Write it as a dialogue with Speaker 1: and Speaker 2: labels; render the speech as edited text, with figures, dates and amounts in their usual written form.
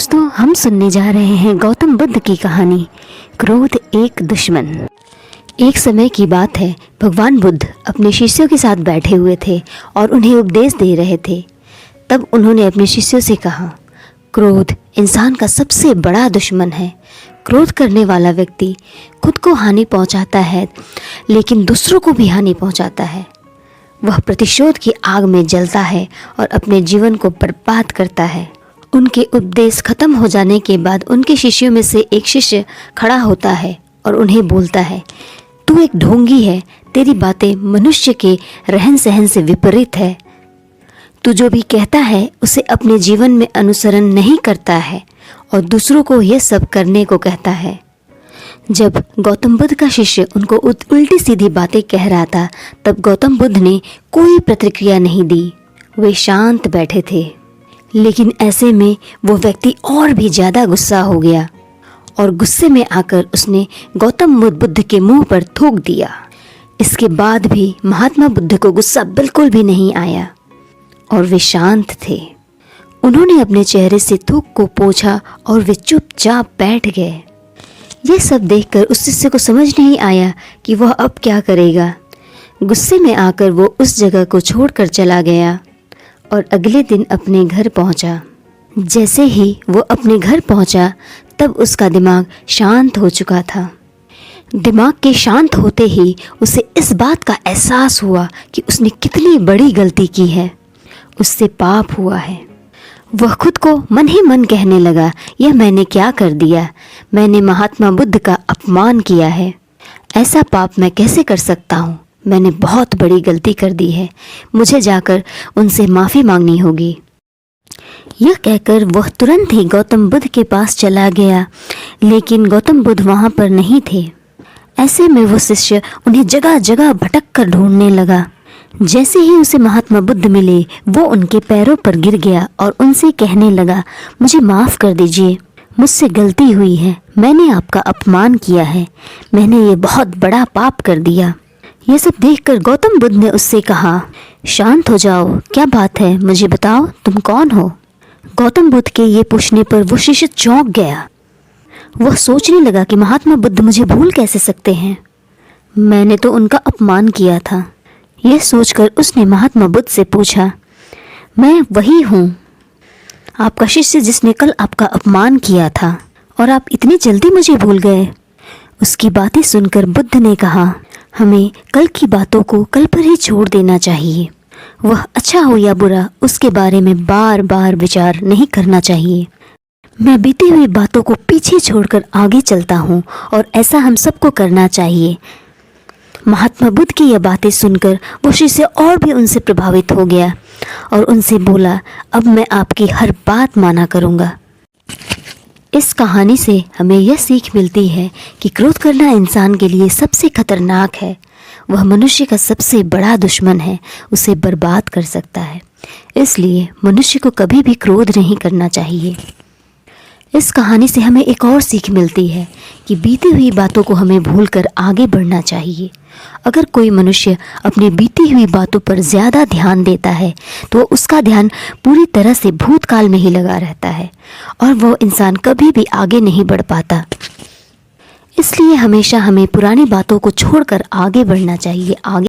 Speaker 1: दोस्तों, हम सुनने जा रहे हैं गौतम बुद्ध की कहानी क्रोध एक दुश्मन। एक समय की बात है, भगवान बुद्ध अपने शिष्यों के साथ बैठे हुए थे और उन्हें उपदेश दे रहे थे। तब उन्होंने अपने शिष्यों से कहा, क्रोध इंसान का सबसे बड़ा दुश्मन है। क्रोध करने वाला व्यक्ति खुद को हानि पहुंचाता है, लेकिन दूसरों को भी हानि पहुंचाता है। वह प्रतिशोध की आग में जलता है और अपने जीवन को बर्बाद करता है। उनके उपदेश खत्म हो जाने के बाद उनके शिष्यों में से एक शिष्य खड़ा होता है और उन्हें बोलता है, तू एक ढोंगी है, तेरी बातें मनुष्य के रहन सहन से विपरीत है। तू जो भी कहता है उसे अपने जीवन में अनुसरण नहीं करता है और दूसरों को यह सब करने को कहता है। जब गौतम बुद्ध का शिष्य उनको उल्टी सीधी बातें कह रहा था, तब गौतम बुद्ध ने कोई प्रतिक्रिया नहीं दी। वे शांत बैठे थे। लेकिन ऐसे में वो व्यक्ति और भी ज़्यादा गुस्सा हो गया और गुस्से में आकर उसने गौतम बुद्ध के मुंह पर थूक दिया। इसके बाद भी महात्मा बुद्ध को गुस्सा बिल्कुल भी नहीं आया और वे शांत थे। उन्होंने अपने चेहरे से थूक को पोंछा और वे चुपचाप बैठ गए। यह सब देखकर उस शिष्य को समझ नहीं आया कि वह अब क्या करेगा। गुस्से में आकर वो उस जगह को छोड़कर चला गया और अगले दिन अपने घर पहुंचा। जैसे ही वो अपने घर पहुंचा, तब उसका दिमाग शांत हो चुका था। दिमाग के शांत होते ही उसे इस बात का एहसास हुआ कि उसने कितनी बड़ी गलती की है। उससे पाप हुआ है। वह खुद को मन ही मन कहने लगा, यह मैंने क्या कर दिया? मैंने महात्मा बुद्ध का अपमान किया है। ऐसा पाप मैं कैसे कर सकता हूँ? मैंने बहुत बड़ी गलती कर दी है। मुझे जाकर उनसे माफ़ी मांगनी होगी। यह कहकर वह तुरंत ही गौतम बुद्ध के पास चला गया, लेकिन गौतम बुद्ध वहाँ पर नहीं थे। ऐसे में वो शिष्य उन्हें जगह जगह भटक कर ढूंढने लगा। जैसे ही उसे महात्मा बुद्ध मिले, वो उनके पैरों पर गिर गया और उनसे कहने लगा, मुझे माफ़ कर दीजिए, मुझसे गलती हुई है। मैंने आपका अपमान किया है। मैंने ये बहुत बड़ा पाप कर दिया। यह सब देखकर गौतम बुद्ध ने उससे कहा, शांत हो जाओ, क्या बात है, मुझे बताओ, तुम कौन हो? गौतम बुद्ध के ये पूछने पर वो शिष्य चौंक गया। वह सोचने लगा कि महात्मा बुद्ध मुझे भूल कैसे सकते हैं? मैंने तो उनका अपमान किया था। यह सोचकर उसने महात्मा बुद्ध से पूछा, मैं वही हूँ, आपका शिष्य जिसने कल आपका अपमान किया था, और आप इतनी जल्दी मुझे भूल गए? उसकी बातें सुनकर बुद्ध ने कहा, हमें कल की बातों को कल पर ही छोड़ देना चाहिए। वह अच्छा हो या बुरा, उसके बारे में बार बार विचार नहीं करना चाहिए। मैं बीती हुई बातों को पीछे छोड़कर आगे चलता हूँ और ऐसा हम सबको करना चाहिए। महात्मा बुद्ध की यह बातें सुनकर वो शिष्य और भी उनसे प्रभावित हो गया और उनसे बोला, अब मैं आपकी हर बात माना करूँगा। इस कहानी से हमें यह सीख मिलती है कि क्रोध करना इंसान के लिए सबसे खतरनाक है। वह मनुष्य का सबसे बड़ा दुश्मन है, उसे बर्बाद कर सकता है। इसलिए मनुष्य को कभी भी क्रोध नहीं करना चाहिए। इस कहानी से हमें एक और सीख मिलती है कि बीती हुई बातों को हमें भूलकर आगे बढ़ना चाहिए। अगर कोई मनुष्य अपनी बीती हुई बातों पर ज़्यादा ध्यान देता है, तो उसका ध्यान पूरी तरह से भूतकाल में ही लगा रहता है और वो इंसान कभी भी आगे नहीं बढ़ पाता। इसलिए हमेशा हमें पुरानी बातों को छोड़कर आगे बढ़ना चाहिए।